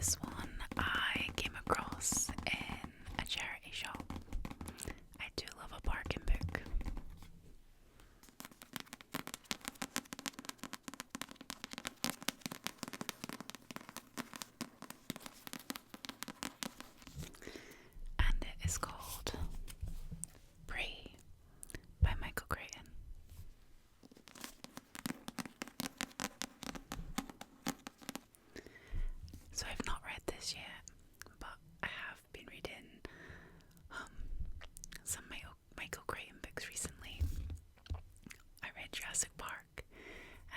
This one I came across in a charity shop. I do love a bargain book. And it is called Pray by Michael Crichton. So I've not read this yet, but I have been reading some Michael Crichton books recently. I read Jurassic Park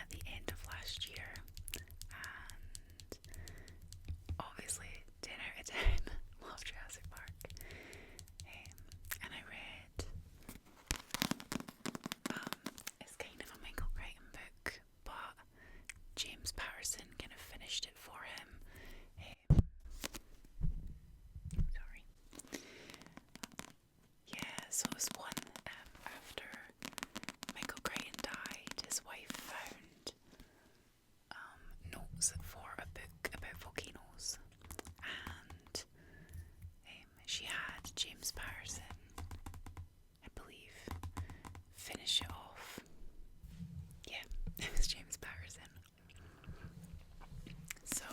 at the end of last year, and obviously 10 out of 10, love Jurassic Park. And I read, it's kind of a Michael Crichton book, but James Patterson kind of finished it for him. Sorry. Yeah, so it was one after Michael Crichton died, his wife found notes for a book about volcanoes, and she had James Patterson, I believe, finish it off. Yeah, it was James Patterson. So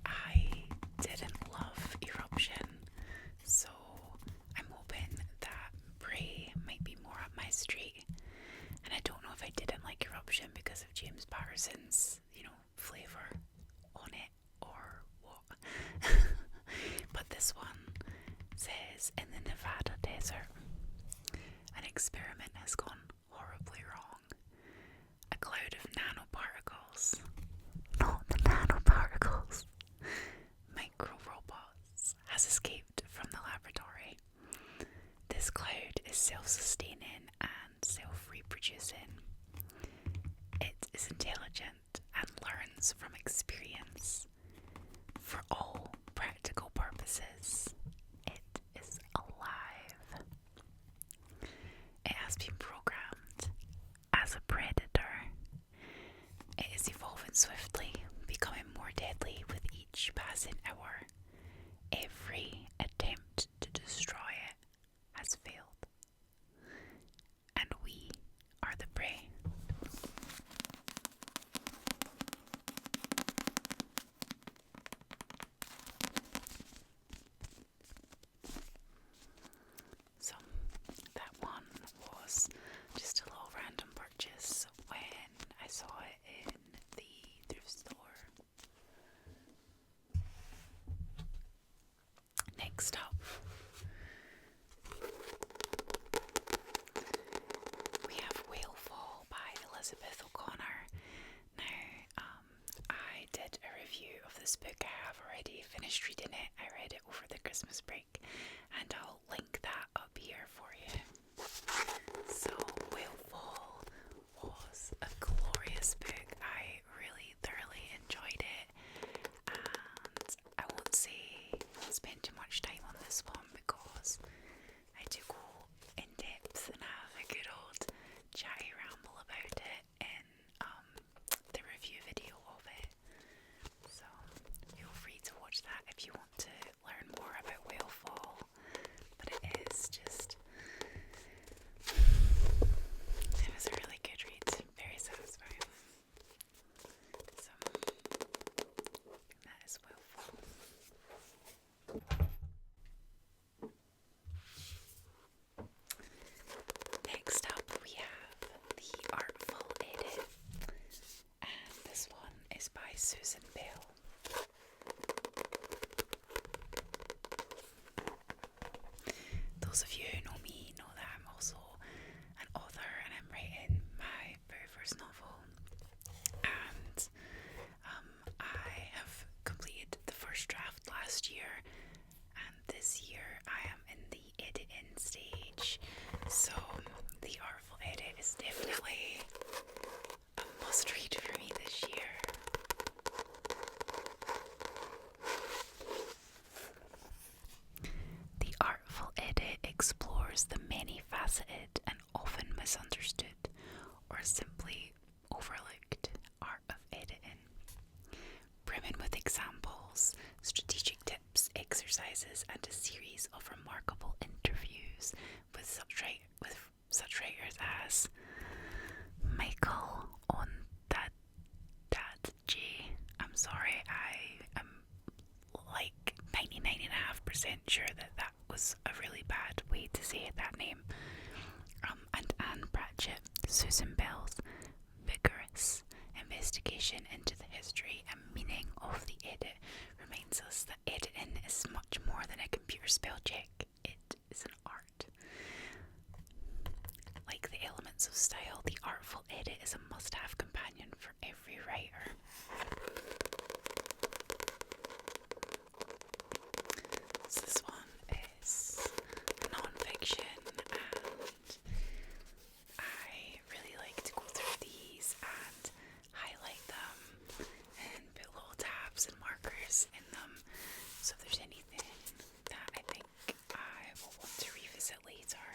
I didn't love Eruption, so I'm hoping that Prey might be more up my street. And I don't know if I didn't like Eruption because of James Patterson's, flavour on it or what. But this one says, in the Nevada desert, an experiment has gone horribly wrong. A cloud of nanoparticles, not the nanoparticles, micro-robots, has escaped from the laboratory. This cloud is self-sustaining and self-reproducing. It is intelligent and learns from experience. For all practical purposes, it is alive. It has been programmed as a predator. It is evolving swiftly, becoming more deadly with each passing hour. Every attempt to destroy it has failed. And we are the prey. So that one was just a little random purchase when I saw it in the thrift store. Next up, we have Whale Fall by Elizabeth O'Connor. Now, I did a review of this book. I have already finished reading it. I read it over the Christmas break, and I'll link that up here for you. So, Whale Fall was a glorious book. I really thoroughly enjoyed it, and I won't spend too much time on this one because I do go in depth and have a good old chatty ramble about it in the review video of it. So feel free to watch that if you want to learn more about Whale Fall. But it was a really good read, very satisfying. So that is Whale Fall. Next up we have The Artful Edit, and this one is by Susan Bell. Those of you who know me know that I'm also an author and I'm writing my very first novel, and I have completed the first draft last year, and this year I am in the editing stage. So The Artful Edit is definitely a must read for me this year. The Artful Edit explores the many-faceted and often misunderstood or simply overlooked art of editing. Brimming exercises and a series of remarkable interviews with such writers as Michael on Dad J. I'm sorry, I am like 99.5% sure that was a really bad way to say that name. And Anne Pratchett, Susan Bell's vigorous investigation into the history and meaning of the edit reminds us that editing is much more than a computer spell check. It is an art. Like the elements of style, the artful edit is a must-have companion for every writer. So this one is non-fiction, and I really like to go through these and highlight them and put little tabs and markers in them, so if there's anything that I think I will want to revisit later,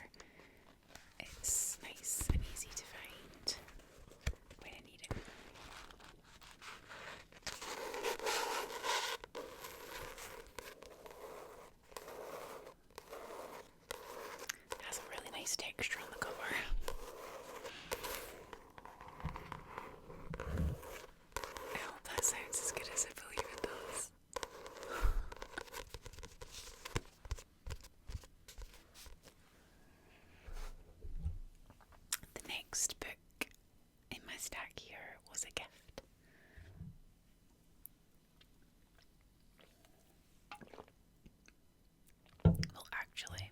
it's nice and easy to find when I need it. It has a really nice texture on the cover. I hope that sounds as good as I believe it does. The next book in my stack here was a gift. Well, actually,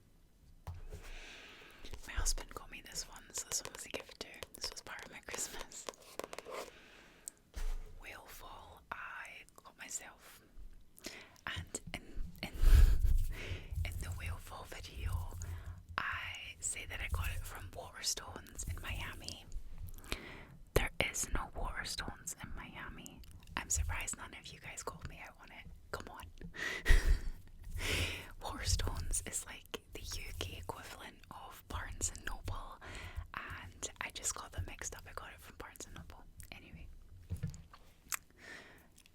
my husband got me this one, so this one was a gift too. This was part of my Christmas. Whalefall I got myself. And in the Whalefall video, I say that I got it from Waterstones in Miami. There is no Waterstones in Miami. I'm surprised none of you guys called me out on it. Come on. Waterstones is like the UK equivalent of Barnes and Noble, and I just got them mixed up. I got it from Barnes and Noble. Anyway,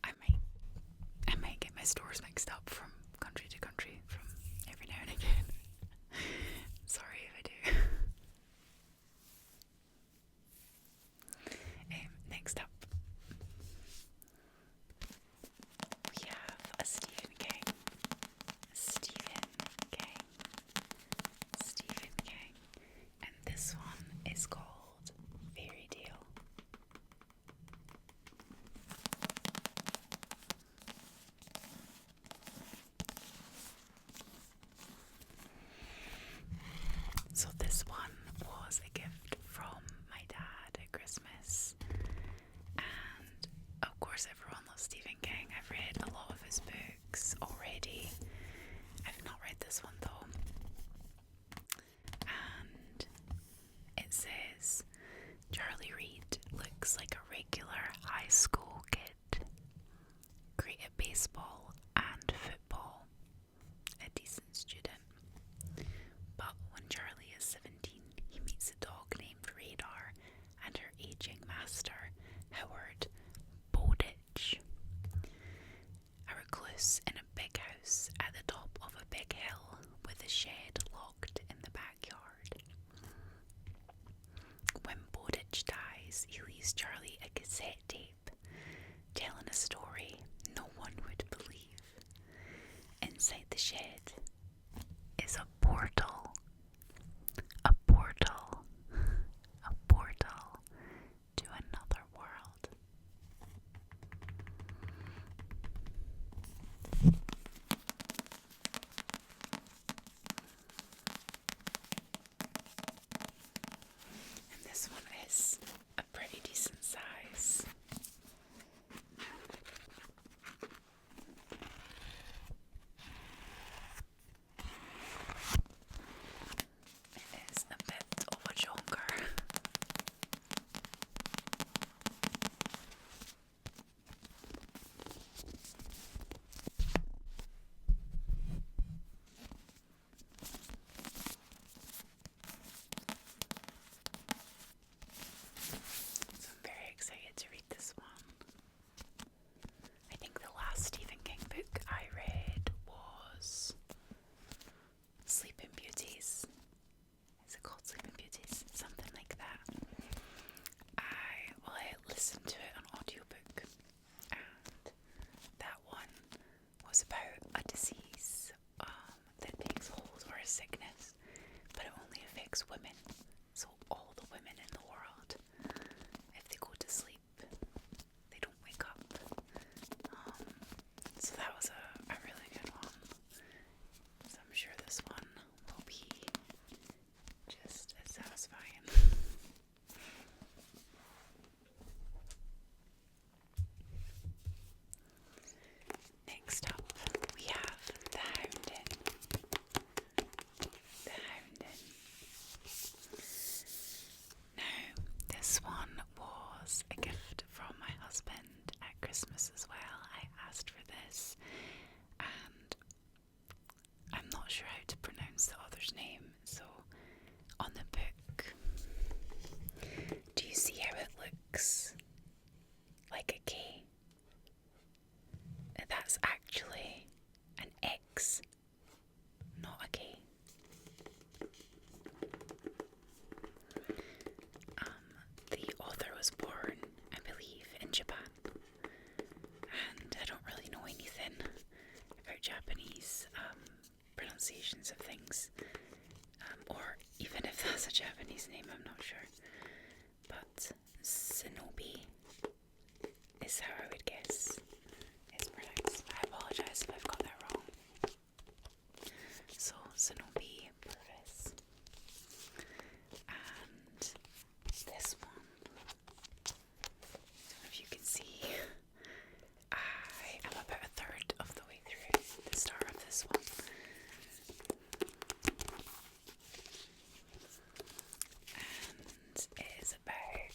I might get my stores mixed up from country to country from every now and again. Sorry if I do. Next up, we have a Stephen King. And this one is called Fairy Tale. So this one was a gift from my dad at Christmas, and of course everyone loves Stephen King. I've read a lot of his books already. I've not read this one though. And it says, Charlie Reid looks like a regular high school kid. Great at baseball and football. A decent student. But when Charlie is 17, he meets a dog named Radar and her aging master, Howard Bowditch. A recluse in a big house at the top of a big hill with a shed locked in the backyard. When Bowditch dies, he leaves Charlie a cassette tape telling a story no one would believe. Inside the shed is a portal. A portal. A portal to another world. And this one is a pretty decent size. affects women. So all the women in the world, if they go to sleep, they don't wake up. So that was a really good one. So I'm sure this one will be just as satisfying. Next up, we have the Hounding. The Hounding. Now, this one was a gift from my husband at Christmas as well. I asked for this, and I'm not sure how to pronounce the author's name, so on the book, do you see how it looks like a K? That's actually an X, not a K. The author was born, I believe, in Japan, and I don't really know anything about Japanese pronunciations of things, or even if that's a Japanese name, I'm not sure. But Shinobi is how I would guess it's pronounced. I apologise if I've got that wrong. So Shinobi Purvis. And this one, I don't know if you can see, I am about a third of the way through the start of this one. And it is about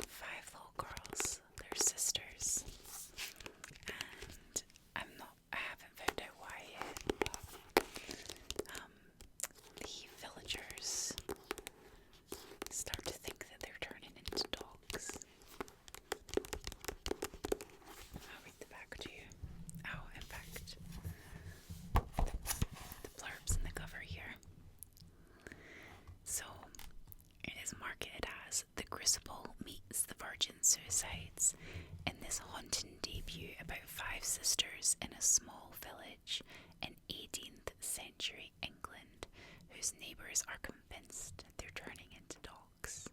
5 little girls. They're sisters. And I haven't found out why yet, but the villagers start to think that they're turning into dogs. I'll read the back to you. Oh, in fact, the blurb's in the cover here. So, it is marketed as The Crucible Meets the Virgin Suicides, in this haunting debut about 5 sisters in a small village in 18th century England whose neighbours are convinced they're turning into dogs.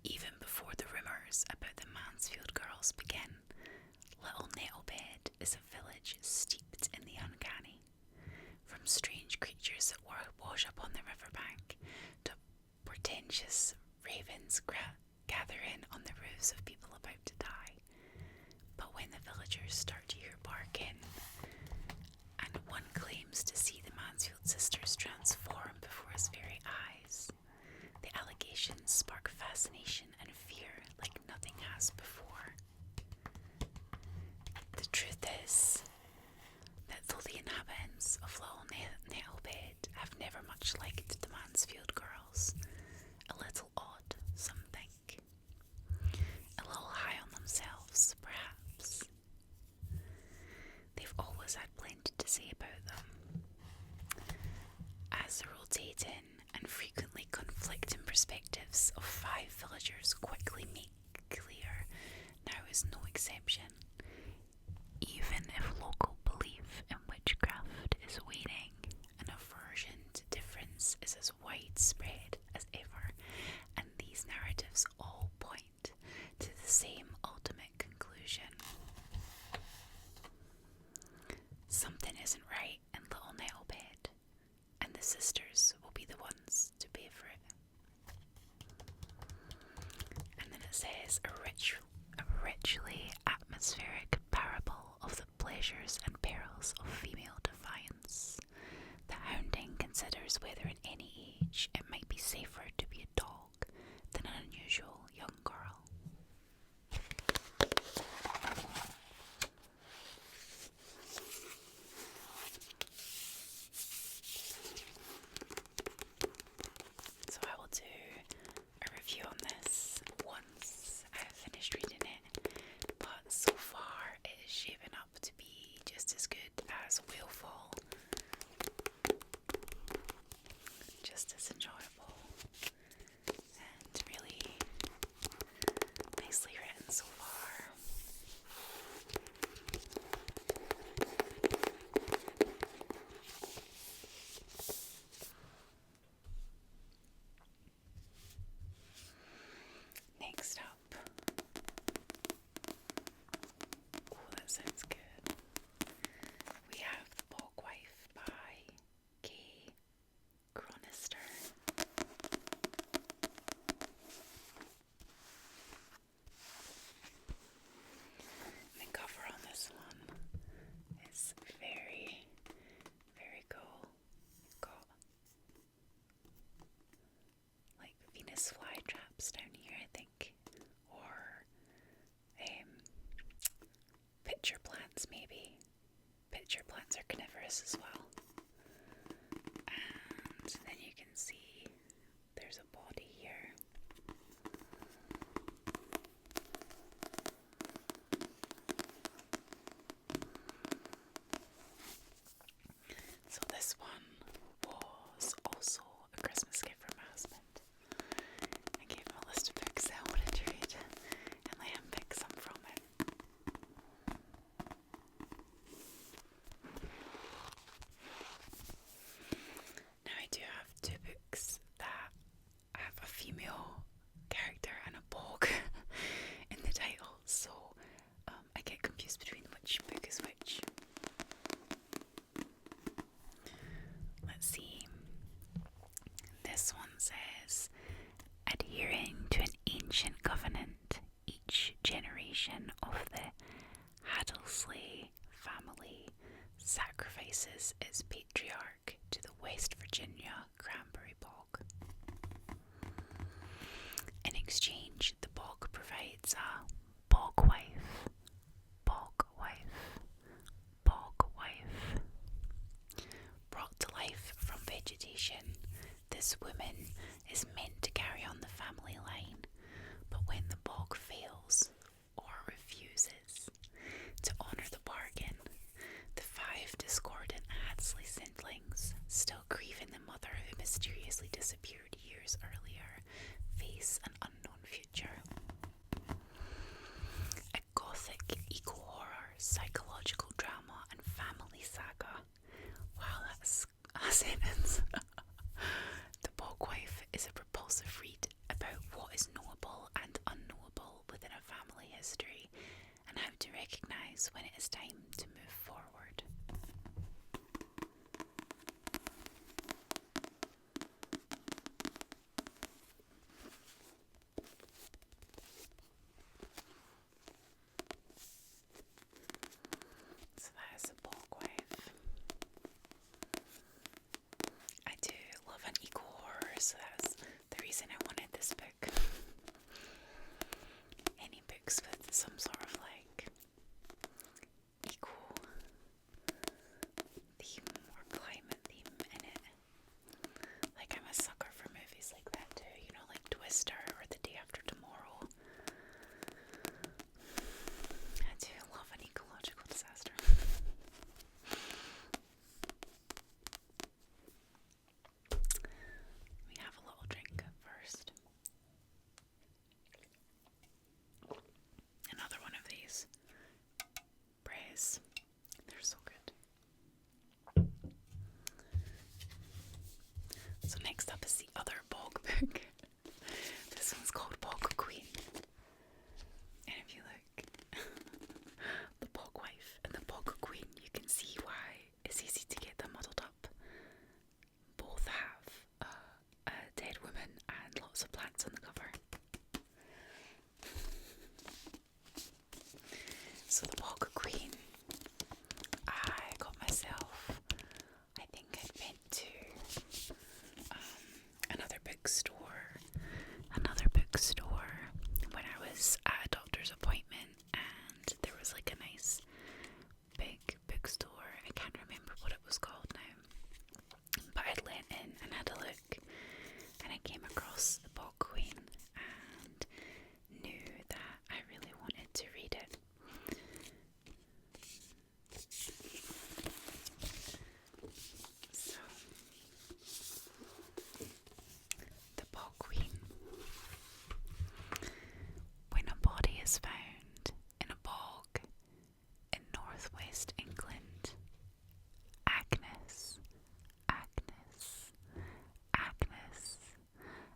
Even before the rumours about the Mansfield girls begin, Little Nettlebed is a village steeped in the uncanny. From strange creatures that wash up on the riverbank to portentous ravens gathering on the roofs of people about to die. But when the villagers start to hear barking, and one claims to see the Mansfield sisters transform before his very eyes, the allegations spark fascination and fear like nothing has before. The truth is that though the inhabitants of Little Nettlebed have never much liked the Mansfield girls, a little odd, some think, a little high on themselves, perhaps, they've always had plenty to say about them. As the rotating and frequently conflicting perspectives of 5 villagers quickly make clear, now is no exception. Even if local belief in witchcraft is waning, an aversion to difference is as widespread as ever, and these narratives all point to the same ultimate conclusion. Something isn't right in Little Nettlebed, and the sisters will be the ones to pay for it. And then it says, a richly atmospheric parable of the pleasures and perils of female defiance. The Hounding considers whether at any age it might be safer to be a dog than an unusual young girl. So I will do a review on this once I have finished reading it, but so far it is shaping up to be just as good as Whalefall, just as enjoyable, and really nicely written so far. plants maybe. Pitcher plants are carnivorous as well. And then you can see there's a body here. So this one was also a Christmas gift from my husband. I gave him a list of books that I wanted to read and let him pick some from it. Now I do have two books that have a female character and a bog in the title, so I get confused between which book is which. Let's see. This one says, adhering to an ancient covenant, each generation of the Hadley family sacrifices its patriarch to the West Virginia cranberry bog. In exchange, the bog provides a bog wife, bog wife, bog wife. Brought to life from vegetation, this woman is meant to carry on the family line, but when the bog fails or refuses to honour the bargain, the 5 discordant Hadley siblings, still grieving the mother who mysteriously disappeared years earlier, face an unknown future. A gothic eco-horror, psychological drama and family saga. Wow, that's a sentence. The Bog Wife is a propulsive read about what is knowable and unknowable within a family history and how to recognise when it is time to move forward. So that is a Bog Wife. I do love an eco-horror, so that's the reason I wanted this book. Any books with some sort of like eco theme or climate theme in it. Like I'm a sucker for movies like that too, you know, like Twister or The Day After Tomorrow. I do love an ecological disaster. We have a little drink first. Another one of these. Braise. They're so good. So next up is the other bog book. This one's called Bog Queen. And if you look, the Bog Wife and the Bog Queen, you can see why it's easy to get them muddled up. Both have a dead woman and lots of plants on the cover. So the Bog Queen, I got myself, I think I'd been to another bookstore when I was at a doctor's appointment, and there was like a nice big bookstore. I can't remember what it was called now, but I went in and had a look, and I came across the Bog Queen and knew that I really wanted to read it. So, the Bog Queen. When a body is found in a bog in northwest England, Agnes,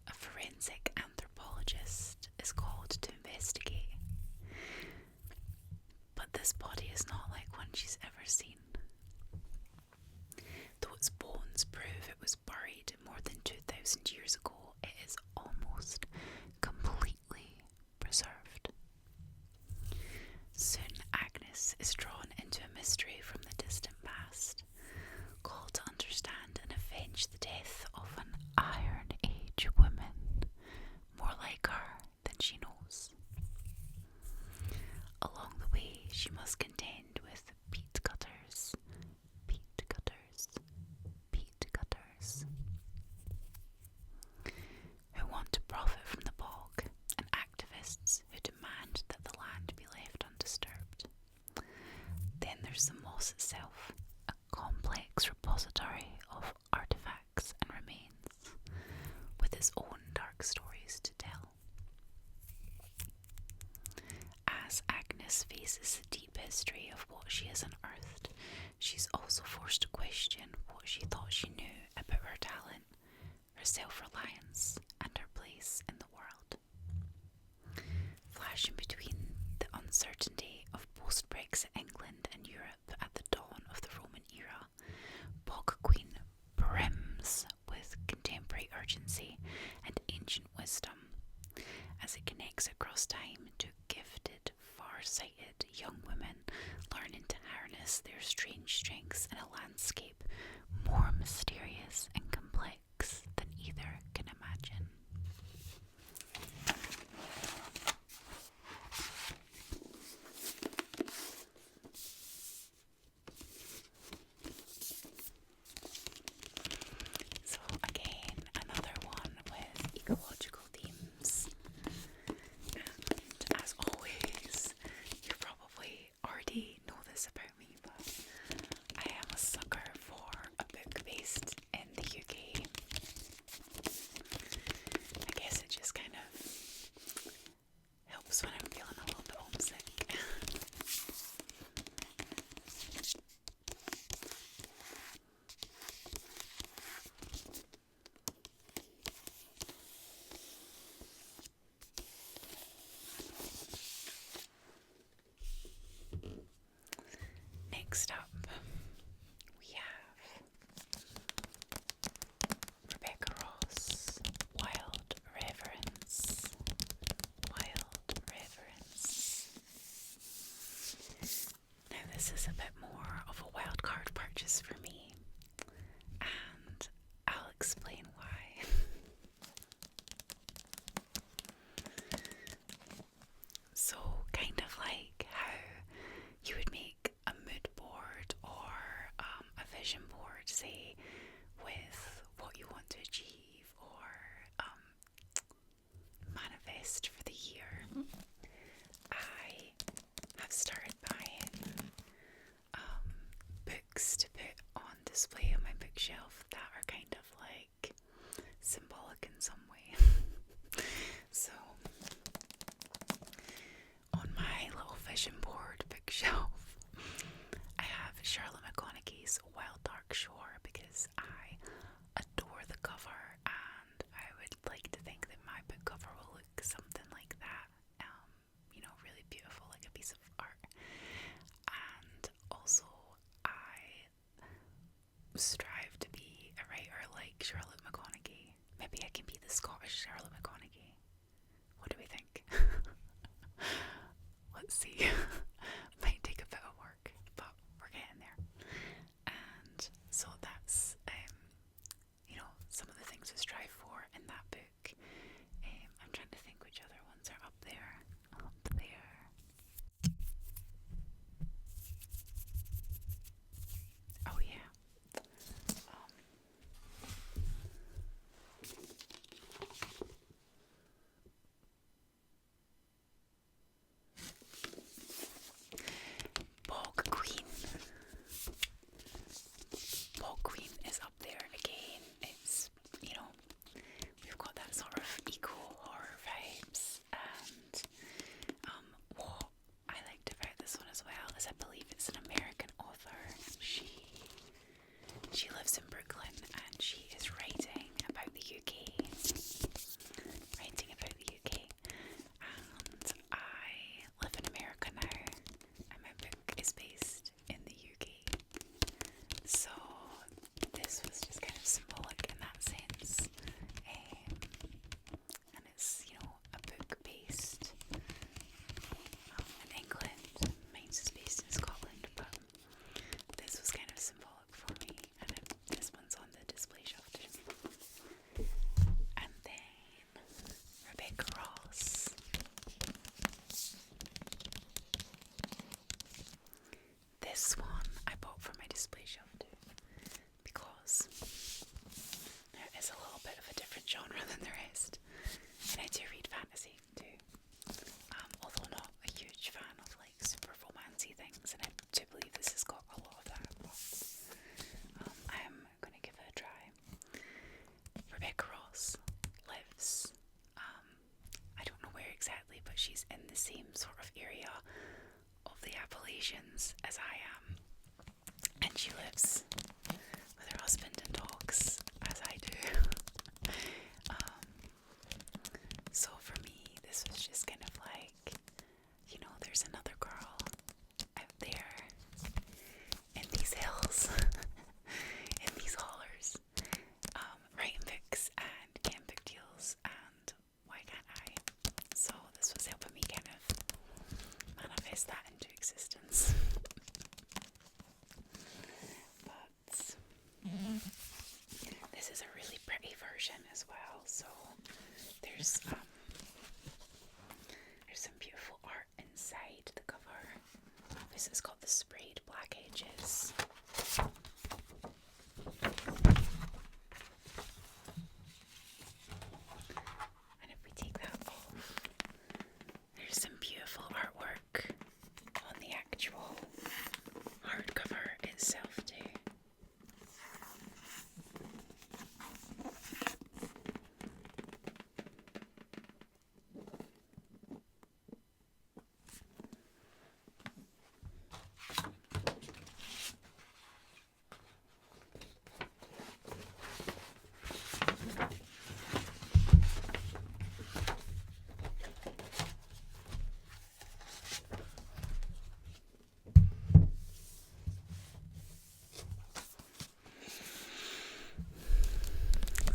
a forensic anthropologist, is called to investigate. But this body is not like one she's ever seen. Though its bones prove it was buried more than 2,000 years ago, it is almost completely preserved. Soon Agnes is drawn into a mystery from the distant past, called to understand and avenge the death of an Iron Age woman, more like her than she knows. Along the way, she must contend with explorers who want to profit from the bog, and activists who demand that the land be left undisturbed. Then there's the moss itself, a complex repository of artifacts and remains, with its own dark stories to tell. As Agnes faces the deep history of what she has unearthed, she's also forced to question what she thought she knew about her talent, her self-reliance, and her place in the world. Flashing between the uncertainty of post-Brexit England and Europe at the dawn of the Roman era, Bog Queen brims with contemporary urgency and ancient wisdom as it connects across time to gifted, far-sighted young women learning to harness their strange strengths in a landscape more mysterious and complex than either can imagine. So again, another one with ecological themes. And as always, you probably already know this about me, but I am a sucker for a book based in the UK. I guess it just kind of helps when I'm feeling a little bit homesick. Next up, we have Rebecca Ross, Wild Reverence. Wild Reverence. Now this is a bit more of a wild card purchase for me, and I'll explain why. So kind of like how you would make a mood board or a vision board, say, with what you want to achieve or manifest for the year. I have started buying books to put on display on my bookshelf that are kind of like symbolic in some way. So on my little vision board bookshelf, I have Charlotte McConaughey's Wild Dark Shore because I adore the cover, and I would like to think that my book cover will look something like that. Really beautiful, like a piece of art. And also, I strive to be a writer like Charlotte McConaughey. Maybe I can be the Scottish Charlotte McConaughey. What do we think? Let's see. Might take a bit of work, but we're getting there. And so that's some of the things to strive for in that book. I'm trying to think which other ones are up there. Oh yeah. Bog Queen. Bog Queen is up there again. It's, we've got that sort of eco-horror vibes, and I do read fantasy too, although not a huge fan of like super romancy things, and I do believe this has got a lot of that, but I'm going to give it a try. Rebecca Ross lives, I don't know where exactly, but she's in the same sort of area of the Appalachians as I am, and she lives with her husband and dogs, as I do. So for me, this was just kind of like, there's another girl out there in these hills, in these hollers, writing books and getting book deals, and why can't I? So this was helping me kind of manifest that into existence. But this is a really pretty version as well, so there's some beautiful art inside the cover. This has got the sprayed black edges. And if we take that off, there's some beautiful artwork on the actual hardcover itself too.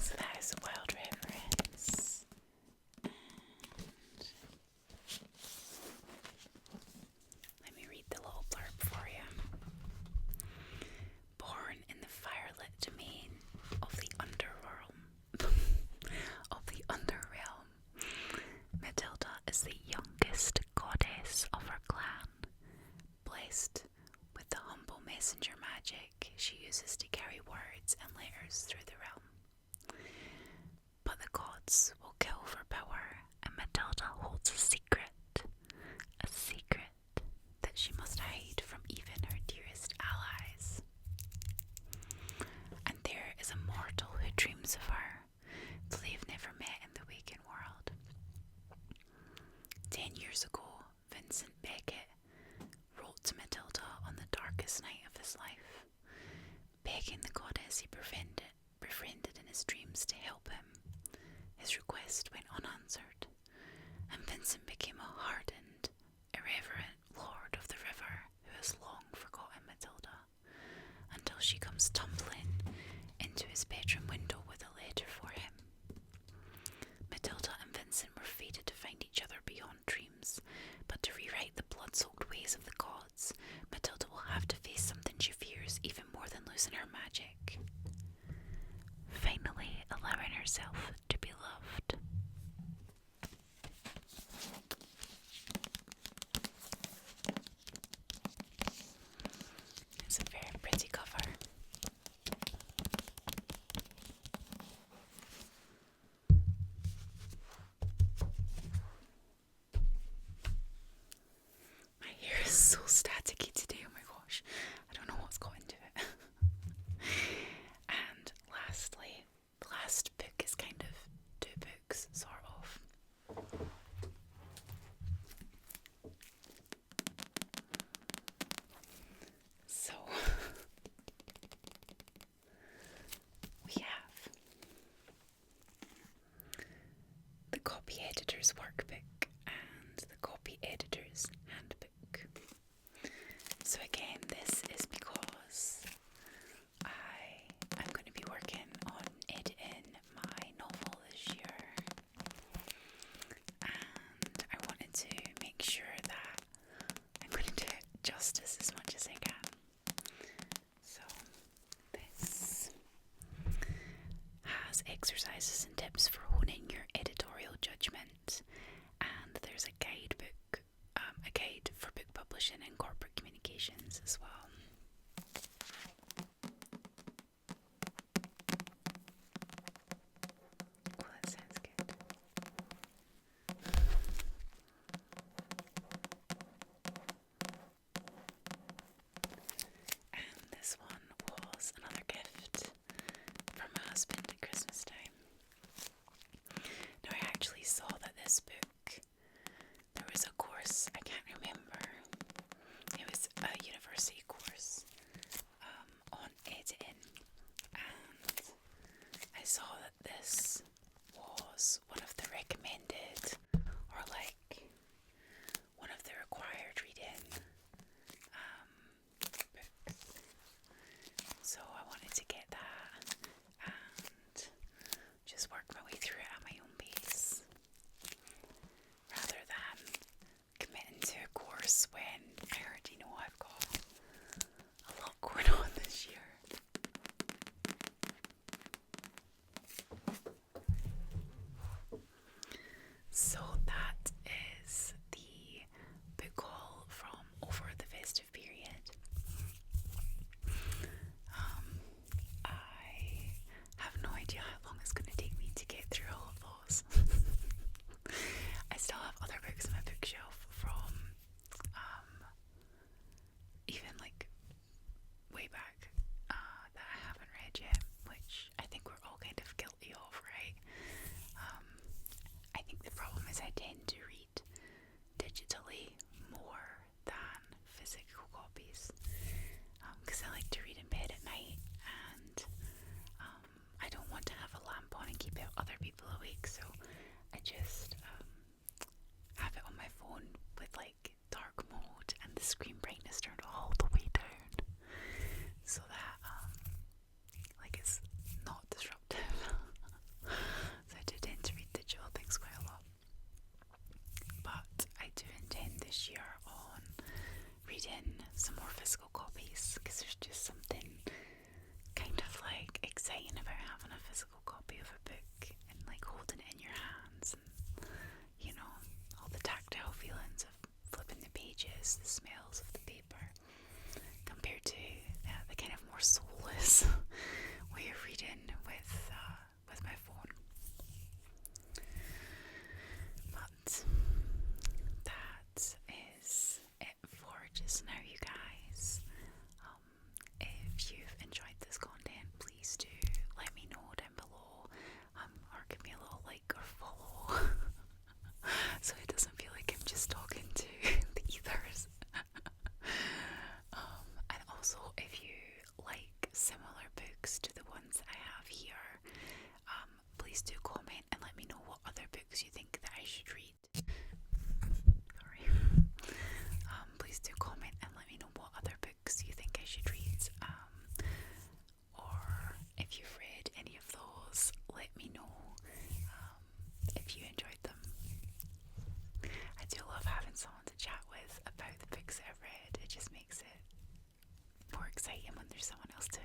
So that is a wild reference. Let me read the little blurb for you. Born in the firelit domain of the underrealm, Matilda is the youngest goddess of her clan. Blessed with the humble messenger magic she uses to carry words and letters through the realm. But the gods will kill for power, and Matilda holds a secret that she must hide from even her dearest allies. And there is a mortal who dreams of her, though they've never met in the waking world. 10 years ago, Vincent Beckett wrote to Matilda on the darkest night of his life, begging the goddess he befriended in his dreams to help him. His request went unanswered, and Vincent became a hardened, irreverent lord of the river who has long forgotten Matilda, until she comes tumbling into his bedroom window with a letter for him. Matilda and Vincent were fated to find each other beyond dreams, but to rewrite the blood-soaked ways of the gods, Matilda will have to face something she fears even more than losing her magic. Finally allowing herself to be loved. It's a very pretty cover. My hair is so staticky today, oh my gosh. I don't know what's got into it. And lastly, the last book is kind of 2 books, sort of. So, we have the Copy Editor's Workbook and the Copy Editor's Handbook. So again, this is because I'm going to be working on editing my novel this year, and I wanted to make sure that I'm going to do it justice as much as I can. So this has exercises and tips for honing your editorial judgment, and there's a guide for book publishing and corporate communications as well. Oh, that sounds good. this was one of the recommended, or like one of the required reading books. So I wanted to get that and just work my way through it at my own pace, rather than committing to a course when I already know I've got a lot going on this year. So that is the book haul from over the festive period. I have no idea how long it's going to take me to get through all of those. I still have other books on my bookshelf from even like way back that I haven't read yet, which I think we're all kind of guilty of, right? I think the problem is I tend to read digitally more than physical copies, because I like to read in bed at night, and I don't want to have a lamp on and keep other people awake, so I just have it on my phone with like dark mode and the screen brightness turned all the way down, so that like it's not disruptive. So I do tend to read digital things quite a lot, but I do intend this year on reading some more physical copies, because there's just something kind of like exciting about having a physical copy of a book and like holding it in your hands, and you know, all the tactile feelings of flipping the pages, the smells of the paper, compared to the kind of more soulless way of reading with my phone. But that is it for just now, you guys. If you've enjoyed this content, please do let me know down below, or give me a little like or follow, so it doesn't feel like I'm just talking to the ethers. And also, if you like similar books to the ones I have here, please do comment and let me know what other books you think that I should read. Sorry. Please do comment and let me know what other books you think I should read. Or if you've read any of those, let me know if you enjoyed them. I do love having someone to chat with about the books that I've read. It just makes it more exciting when there's someone else to